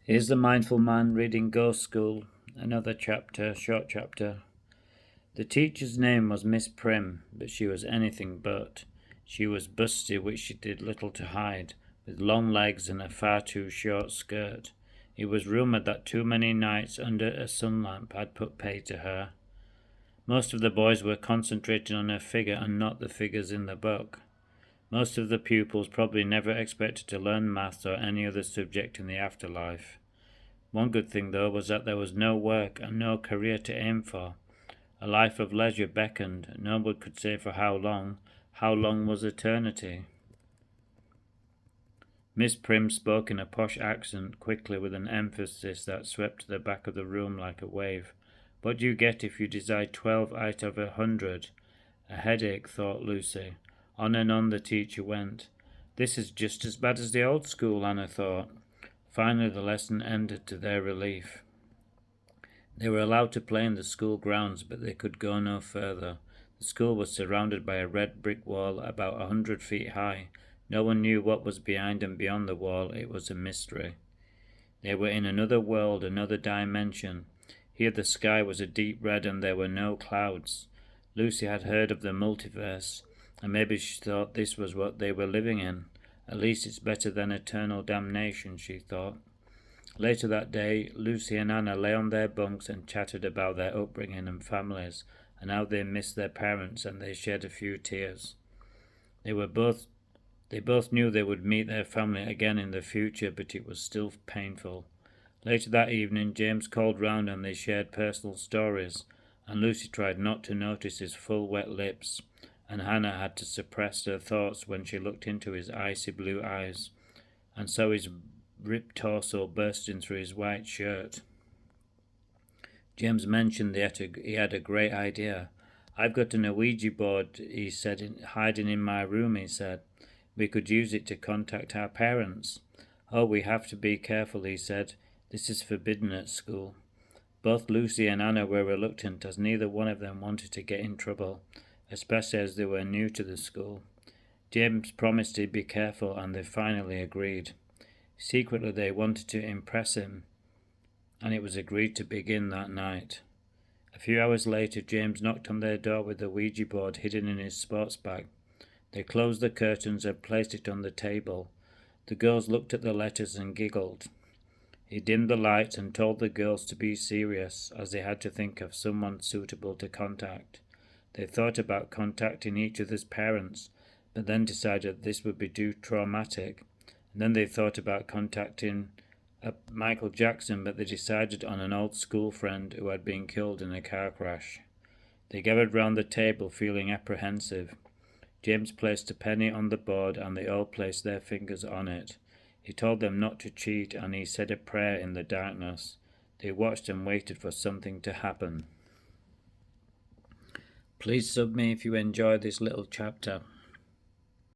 Here's the Mindful Man reading Ghost School, another chapter, short chapter. The teacher's name was Miss Prim, but she was anything but. She was busty, which she did little to hide, with long legs and a far too short skirt. It was rumoured that too many nights under a sun lamp had put pay to her. Most of the boys were concentrating on her figure and not the figures in the book. Most of the pupils probably never expected to learn maths or any other subject in the afterlife. One good thing, though, was that there was no work and no career to aim for. A life of leisure beckoned. No one could say for how long. How long was eternity? Miss Prim spoke in a posh accent, quickly with an emphasis that swept to the back of the room like a wave. What do you get if you decide 12 out of 100? A headache, thought Lucy. On and on the teacher went. This is just as bad as the old school, Anna thought. Finally the lesson ended to their relief. They were allowed to play in the school grounds, but they could go no further. The school was surrounded by a red brick wall about 100 feet high. No one knew what was behind and beyond the wall. It was a mystery. They were in another world, another dimension. Here the sky was a deep red and there were no clouds. Lucy had heard of the multiverse, and maybe she thought this was what they were living in. At least it's better than eternal damnation, she thought. Later that day, Lucy and Anna lay on their bunks and chatted about their upbringing and families, and how they missed their parents, and they shed a few tears. They both knew they would meet their family again in the future, but it was still painful. Later that evening, James called round and they shared personal stories, and Lucy tried not to notice his full wet lips, and Hannah had to suppress her thoughts when she looked into his icy blue eyes, and saw his ripped torso bursting through his white shirt. James mentioned he had a great idea. I've got an Ouija board, he said, hiding in my room, he said. We could use it to contact our parents. Oh, we have to be careful, he said. This is forbidden at school. Both Lucy and Anna were reluctant, as neither one of them wanted to get in trouble, especially as they were new to the school. James promised he'd be careful, and they finally agreed. Secretly they wanted to impress him, and it was agreed to begin that night. A few hours later, James knocked on their door with the Ouija board hidden in his sports bag. They closed the curtains and placed it on the table. The girls looked at the letters and giggled. He dimmed the lights and told the girls to be serious, as they had to think of someone suitable to contact. They thought about contacting each other's parents, but then decided this would be too traumatic. And then they thought about contacting Michael Jackson, but they decided on an old school friend who had been killed in a car crash. They gathered round the table, feeling apprehensive. James placed a penny on the board, and they all placed their fingers on it. He told them not to cheat, and he said a prayer in the darkness. They watched and waited for something to happen. Please sub me if you enjoyed this little chapter.